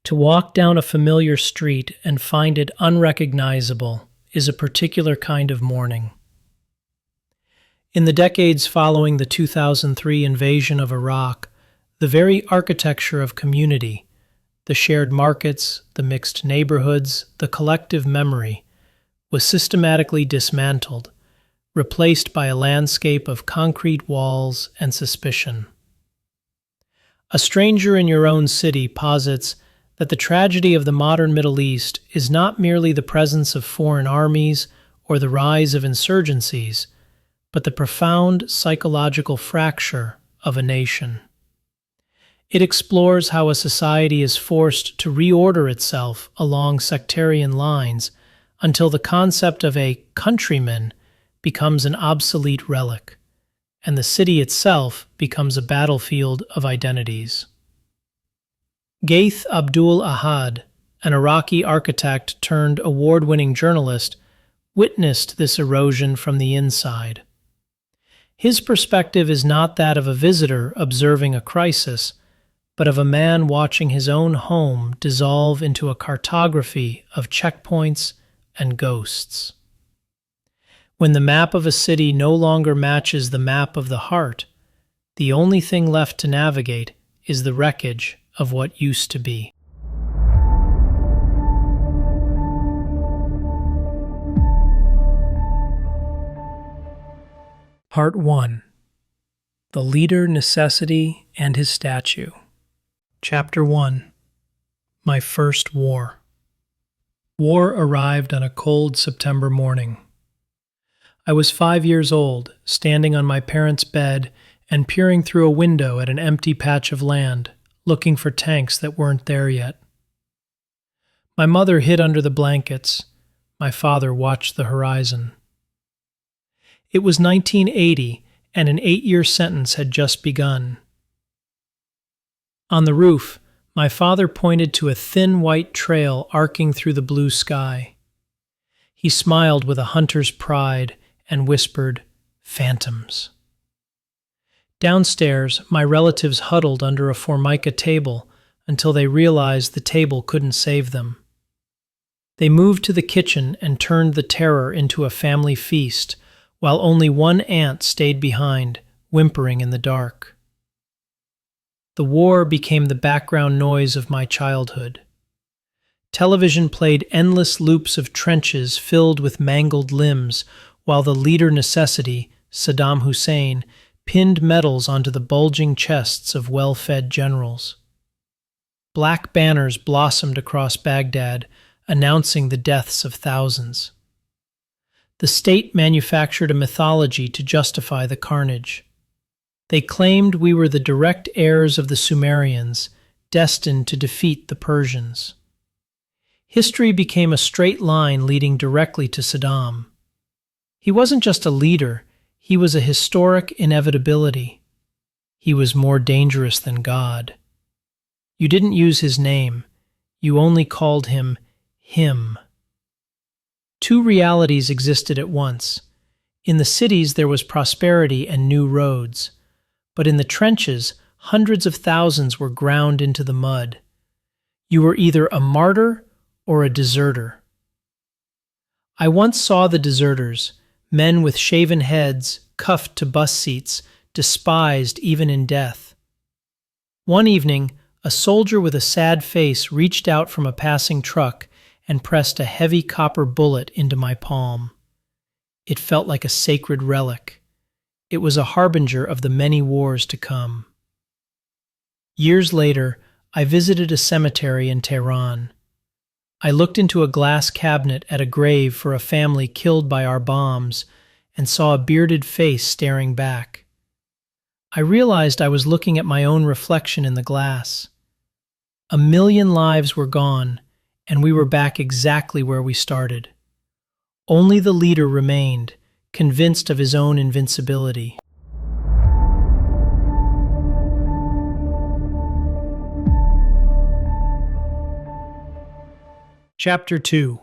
To walk down a familiar street and find it unrecognizable is a particular kind of mourning. In the decades following the 2003 invasion of Iraq, the very architecture of community, the shared markets, the mixed neighborhoods, the collective memory, was systematically dismantled, replaced by a landscape of concrete walls and suspicion. A stranger in your own city posits that the tragedy of the modern Middle East is not merely the presence of foreign armies or the rise of insurgencies, but the profound psychological fracture of a nation. It explores how a society is forced to reorder itself along sectarian lines until the concept of a countryman becomes an obsolete relic, and the city itself becomes a battlefield of identities. Ghaith Abdul-Ahad, an Iraqi architect turned award-winning journalist, witnessed this erosion from the inside. His perspective is not that of a visitor observing a crisis, but of a man watching his own home dissolve into a cartography of checkpoints and ghosts. When the map of a city no longer matches the map of the heart, the only thing left to navigate is the wreckage of what used to be. Part 1. The Leader, Necessity, and His Statue. Chapter 1. My First War. War arrived on a cold September morning. I was 5 years old, standing on my parents' bed and peering through a window at an empty patch of land, looking for tanks that weren't there yet. My mother hid under the blankets. My father watched the horizon. It was 1980, and an 8-year sentence had just begun. On the roof, my father pointed to a thin white trail arcing through the blue sky. He smiled with a hunter's pride and whispered, "Phantoms." Downstairs, my relatives huddled under a Formica table until they realized the table couldn't save them. They moved to the kitchen and turned the terror into a family feast, while only one aunt stayed behind, whimpering in the dark. The war became the background noise of my childhood. Television played endless loops of trenches filled with mangled limbs, while the leader necessity, Saddam Hussein, pinned medals onto the bulging chests of well-fed generals. Black banners blossomed across Baghdad, announcing the deaths of thousands. The state manufactured a mythology to justify the carnage. They claimed we were the direct heirs of the Sumerians, destined to defeat the Persians. History became a straight line leading directly to Saddam. He wasn't just a leader, he was a historic inevitability. He was more dangerous than God. You didn't use his name, you only called him him. Two realities existed at once. In the cities there was prosperity and new roads, but in the trenches hundreds of thousands were ground into the mud. You were either a martyr or a deserter. I once saw the deserters, men with shaven heads, cuffed to bus seats, despised even in death. One evening, a soldier with a sad face reached out from a passing truck and pressed a heavy copper bullet into my palm. It felt like a sacred relic. It was a harbinger of the many wars to come. Years later, I visited a cemetery in Tehran. I looked into a glass cabinet at a grave for a family killed by our bombs and saw a bearded face staring back. I realized I was looking at my own reflection in the glass. 1,000,000 lives were gone, and we were back exactly where we started. Only the leader remained, convinced of his own invincibility. Chapter 2.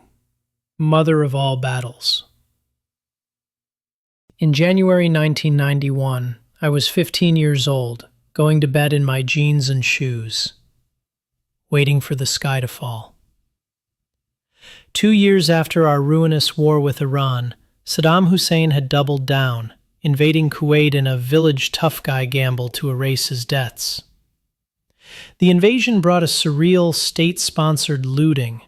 Mother of All Battles. In January 1991, I was 15 years old, going to bed in my jeans and shoes. waiting for the sky to fall. 2 years after our ruinous war with Iran, Saddam Hussein had doubled down, invading Kuwait in a village tough guy gamble to erase his debts. The invasion brought a surreal state-sponsored looting,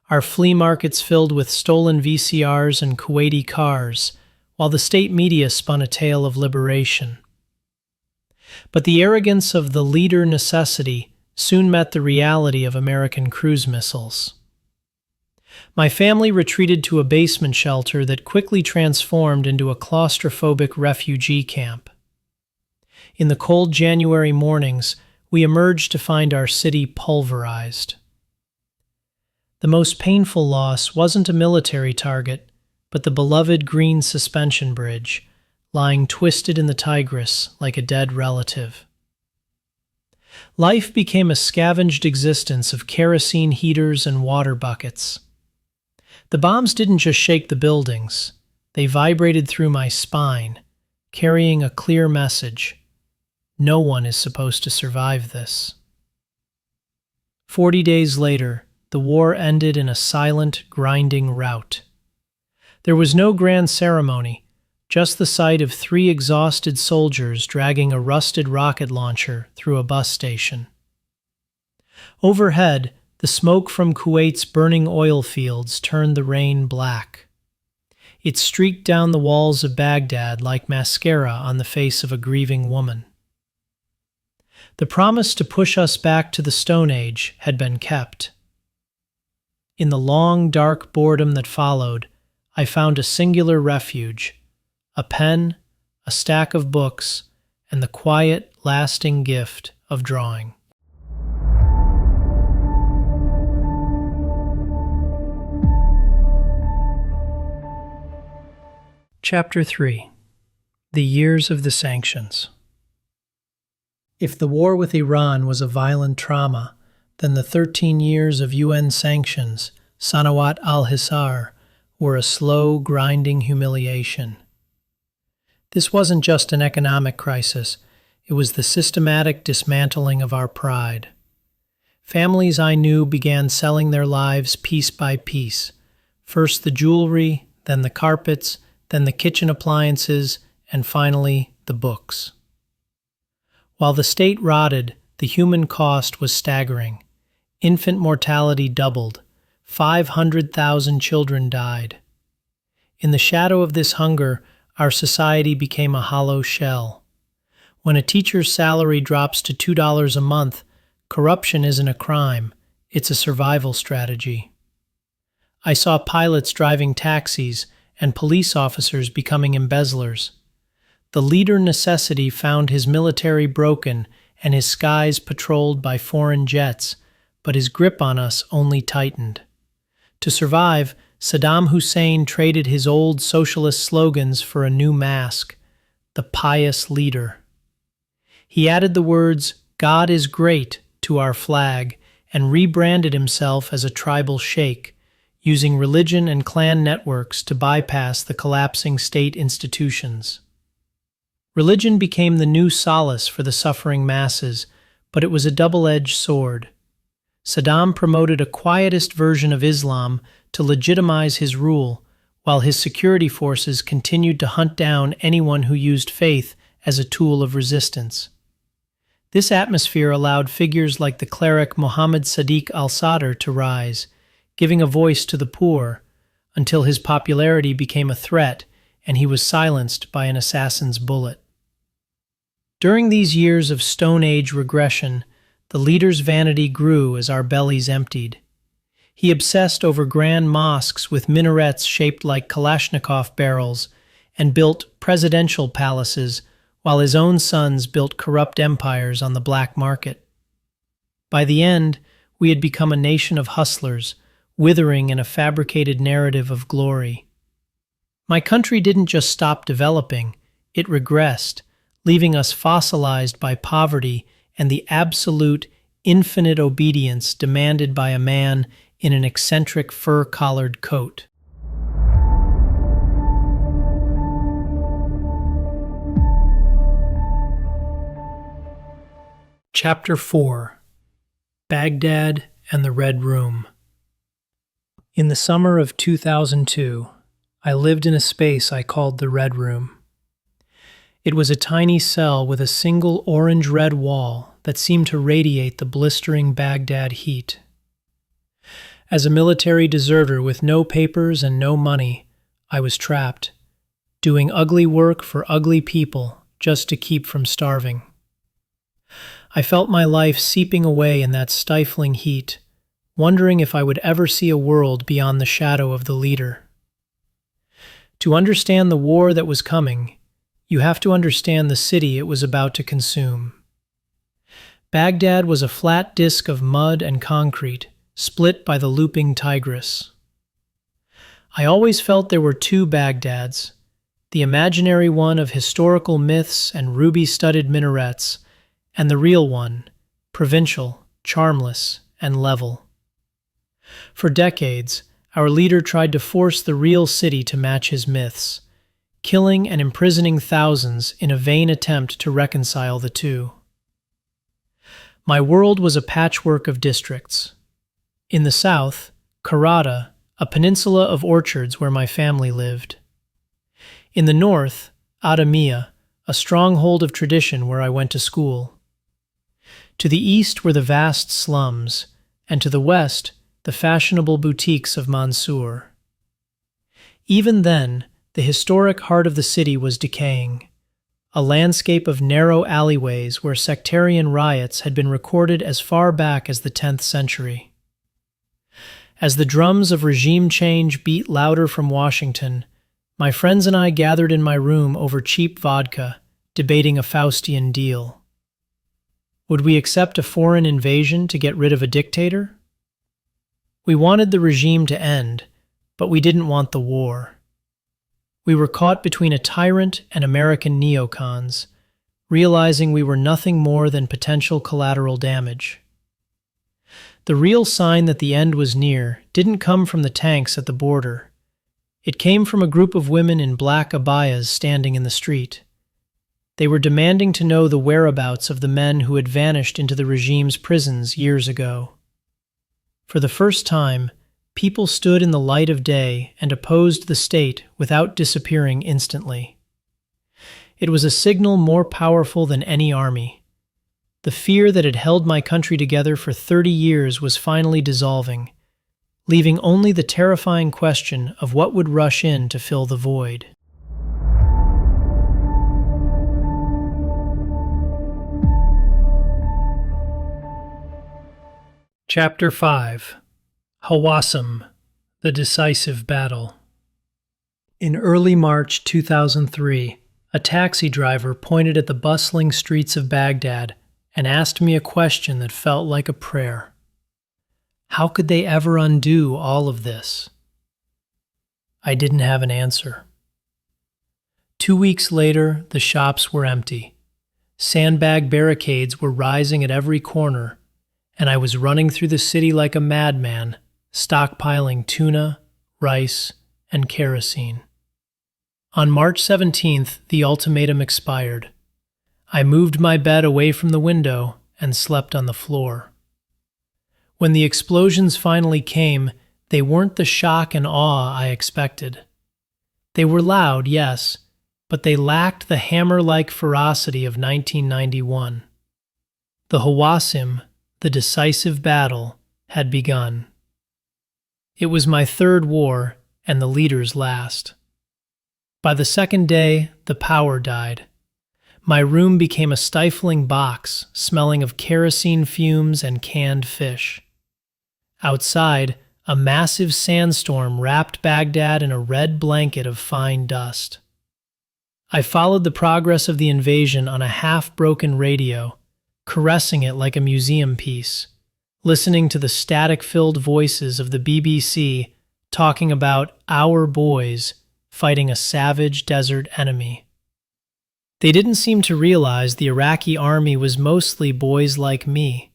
our flea markets filled with stolen VCRs and Kuwaiti cars, while the state media spun a tale of liberation. But the arrogance of the leader necessity soon met the reality of American cruise missiles. My family retreated to a basement shelter that quickly transformed into a claustrophobic refugee camp. In the cold January mornings, we emerged to find our city pulverized. The most painful loss wasn't a military target, but the beloved green suspension bridge, lying twisted in the Tigris like a dead relative. Life became a scavenged existence of kerosene heaters and water buckets. The bombs didn't just shake the buildings, they vibrated through my spine, carrying a clear message. No one is supposed to survive this. 40 days later, the war ended in a silent, grinding rout. There was no grand ceremony, just the sight of 3 exhausted soldiers dragging a rusted rocket launcher through a bus station. Overhead, the smoke from Kuwait's burning oil fields turned the rain black. It streaked down the walls of Baghdad like mascara on the face of a grieving woman. The promise to push us back to the Stone Age had been kept. In the long, dark boredom that followed, I found a singular refuge: a pen, a stack of books, and the quiet, lasting gift of drawing. Chapter 3. The Years of the Sanctions. If the war with Iran was a violent trauma, then the 13 years of UN sanctions, Sanawat al-Hisar, were a slow, grinding humiliation. This wasn't just an economic crisis, it was the systematic dismantling of our pride. Families I knew began selling their lives piece by piece, first the jewelry, then the carpets, then the kitchen appliances, and finally the books. While the state rotted, the human cost was staggering. Infant mortality doubled. 500,000 children died. In the shadow of this hunger, our society became a hollow shell. When a teacher's salary drops to $2 a month, corruption isn't a crime, it's a survival strategy. I saw pilots driving taxis and police officers becoming embezzlers. The leader necessity found his military broken and his skies patrolled by foreign jets, but his grip on us only tightened. To survive, Saddam Hussein traded his old socialist slogans for a new mask: the pious leader. He added the words, "God is great," to our flag and rebranded himself as a tribal sheikh, using religion and clan networks to bypass the collapsing state institutions. Religion became the new solace for the suffering masses, but it was a double-edged sword. Saddam promoted a quietist version of Islam to legitimize his rule, while his security forces continued to hunt down anyone who used faith as a tool of resistance. This atmosphere allowed figures like the cleric Muhammad Sadiq al-Sadr to rise, giving a voice to the poor, until his popularity became a threat and he was silenced by an assassin's bullet. During these years of Stone Age regression, the leader's vanity grew as our bellies emptied. He obsessed over grand mosques with minarets shaped like Kalashnikov barrels and built presidential palaces, while his own sons built corrupt empires on the black market. By the end, we had become a nation of hustlers, withering in a fabricated narrative of glory. My country didn't just stop developing, it regressed, leaving us fossilized by poverty and the absolute, infinite obedience demanded by a man in an eccentric fur-collared coat. Chapter 4. Baghdad and the Red Room. In the summer of 2002, I lived in a space I called the Red Room. It was a tiny cell with a single orange-red wall that seemed to radiate the blistering Baghdad heat. As a military deserter with no papers and no money, I was trapped, doing ugly work for ugly people just to keep from starving. I felt my life seeping away in that stifling heat, wondering if I would ever see a world beyond the shadow of the leader. To understand the war that was coming, you have to understand the city it was about to consume. Baghdad was a flat disk of mud and concrete, split by the looping Tigris. I always felt there were two Baghdads, the imaginary one of historical myths and ruby-studded minarets, and the real one, provincial, charmless, and level. For decades, our leader tried to force the real city to match his myths, killing and imprisoning thousands in a vain attempt to reconcile the two. My world was a patchwork of districts. In the south, Karada, a peninsula of orchards where my family lived. In the north, Adamiyya, a stronghold of tradition where I went to school. To the east were the vast slums, and to the west, the fashionable boutiques of Mansour. Even then, the historic heart of the city was decaying, a landscape of narrow alleyways where sectarian riots had been recorded as far back as the 10th century. As the drums of regime change beat louder from Washington, my friends and I gathered in my room over cheap vodka, debating a Faustian deal. Would we accept a foreign invasion to get rid of a dictator? We wanted the regime to end, but we didn't want the war. We were caught between a tyrant and American neocons, realizing we were nothing more than potential collateral damage. The real sign that the end was near didn't come from the tanks at the border. It came from a group of women in black abayas standing in the street. They were demanding to know the whereabouts of the men who had vanished into the regime's prisons years ago. For the first time, people stood in the light of day and opposed the state without disappearing instantly. It was a signal more powerful than any army. The fear that had held my country together for 30 years was finally dissolving, leaving only the terrifying question of what would rush in to fill the void. Chapter 5. Hawassim, the Decisive Battle. In early March 2003, a taxi driver pointed at the bustling streets of Baghdad and asked me a question that felt like a prayer. How could they ever undo all of this? I didn't have an answer. 2 weeks later, the shops were empty. Sandbag barricades were rising at every corner, and I was running through the city like a madman, stockpiling tuna, rice, and kerosene. On March 17th, the ultimatum expired. I moved my bed away from the window and slept on the floor. When the explosions finally came, they weren't the shock and awe I expected. They were loud, yes, but they lacked the hammer-like ferocity of 1991. The Hawassim, the decisive battle, had begun. It was my third war and the leader's last. By the second day, the power died. My room became a stifling box, smelling of kerosene fumes and canned fish. Outside, a massive sandstorm wrapped Baghdad in a red blanket of fine dust. I followed the progress of the invasion on a half-broken radio, caressing it like a museum piece, listening to the static-filled voices of the BBC talking about our boys fighting a savage desert enemy. They didn't seem to realize the Iraqi army was mostly boys like me,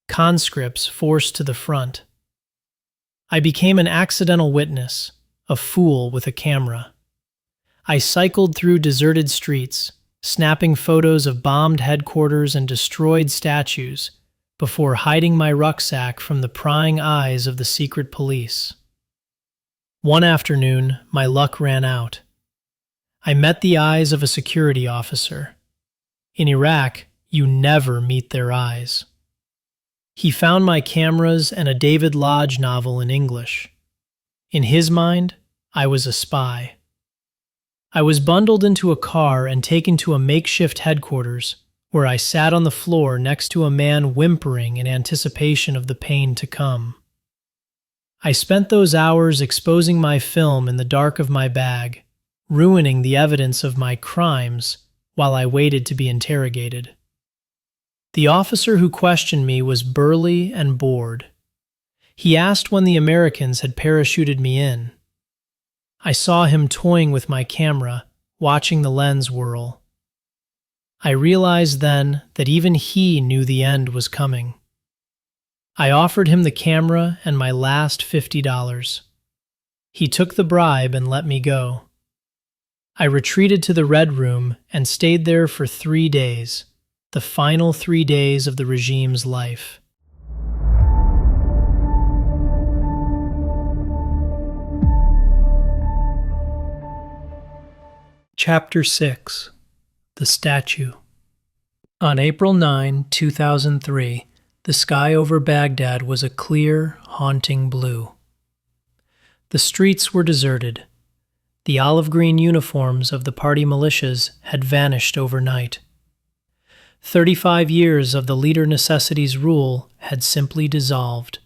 conscripts forced to the front. I became an accidental witness, a fool with a camera. I cycled through deserted streets, snapping photos of bombed headquarters and destroyed statues, before hiding my rucksack from the prying eyes of the secret police. One afternoon, my luck ran out. I met the eyes of a security officer. In Iraq, you never meet their eyes. He found my cameras and a David Lodge novel in English. In his mind, I was a spy. I was bundled into a car and taken to a makeshift headquarters, where I sat on the floor next to a man whimpering in anticipation of the pain to come. I spent those hours exposing my film in the dark of my bag, ruining the evidence of my crimes while I waited to be interrogated. The officer who questioned me was burly and bored. He asked when the Americans had parachuted me in. I saw him toying with my camera, watching the lens whirl. I realized then that even he knew the end was coming. I offered him the camera and my last $50. He took the bribe and let me go. I retreated to the Red Room and stayed there for 3 days, the final 3 days of the regime's life. Chapter 6. The Statue. On April 9, 2003, the sky over Baghdad was a clear, haunting blue. The streets were deserted. The olive-green uniforms of the party militias had vanished overnight. 35 years of the leader necessity's rule had simply dissolved,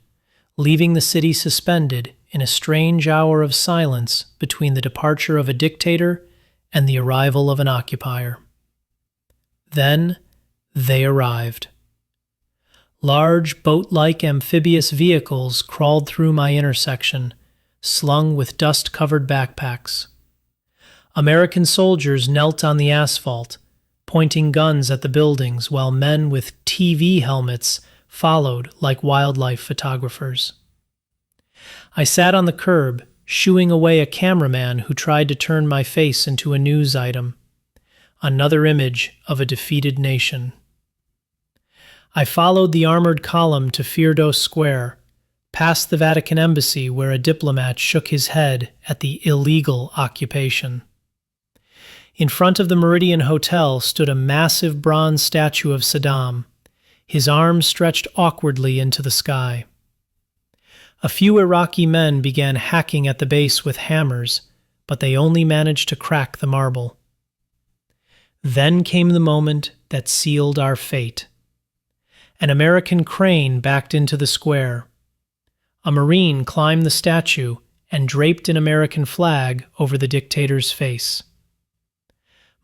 leaving the city suspended in a strange hour of silence between the departure of a dictator and the arrival of an occupier. Then they arrived. Large boat-like amphibious vehicles crawled through my intersection, slung with dust-covered backpacks. American soldiers knelt on the asphalt, pointing guns at the buildings while men with TV helmets followed like wildlife photographers. I sat on the curb, shooing away a cameraman who tried to turn my face into a news item, another image of a defeated nation. I followed the armored column to Firdos Square, past the Vatican Embassy where a diplomat shook his head at the illegal occupation. In front of the Meridian Hotel stood a massive bronze statue of Saddam, his arms stretched awkwardly into the sky. A few Iraqi men began hacking at the base with hammers, but they only managed to crack the marble. Then came the moment that sealed our fate. An American crane backed into the square. A Marine climbed the statue and draped an American flag over the dictator's face.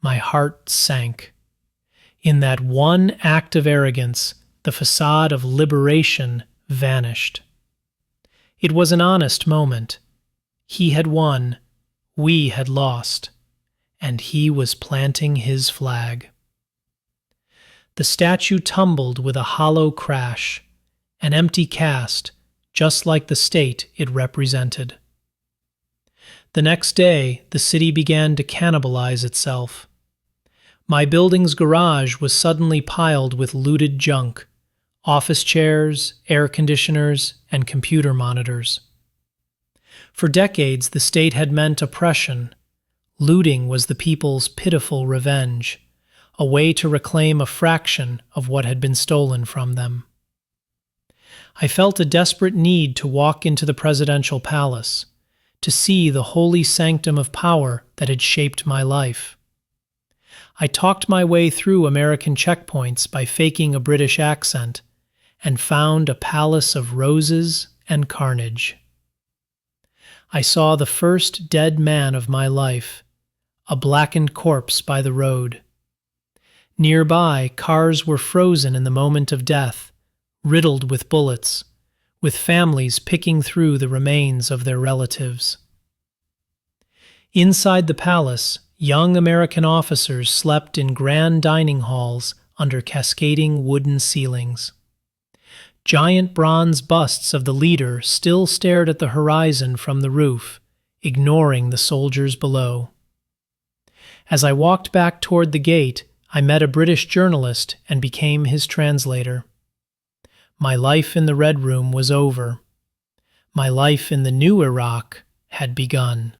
My heart sank. In that one act of arrogance, the facade of liberation vanished. It was an honest moment. He had won, we had lost, and he was planting his flag. The statue tumbled with a hollow crash, an empty cast, just like the state it represented. The next day, the city began to cannibalize itself. My building's garage was suddenly piled with looted junk, office chairs, air conditioners, and computer monitors. For decades, the state had meant oppression. Looting was the people's pitiful revenge, a way to reclaim a fraction of what had been stolen from them. I felt a desperate need to walk into the presidential palace, to see the holy sanctum of power that had shaped my life. I talked my way through American checkpoints by faking a British accent and found a palace of roses and carnage. I saw the first dead man of my life, a blackened corpse by the road. Nearby, cars were frozen in the moment of death, riddled with bullets, with families picking through the remains of their relatives. Inside the palace, young American officers slept in grand dining halls under cascading wooden ceilings. Giant bronze busts of the leader still stared at the horizon from the roof, ignoring the soldiers below. As I walked back toward the gate, I met a British journalist and became his translator. My life in the Red Room was over. My life in the new Iraq had begun.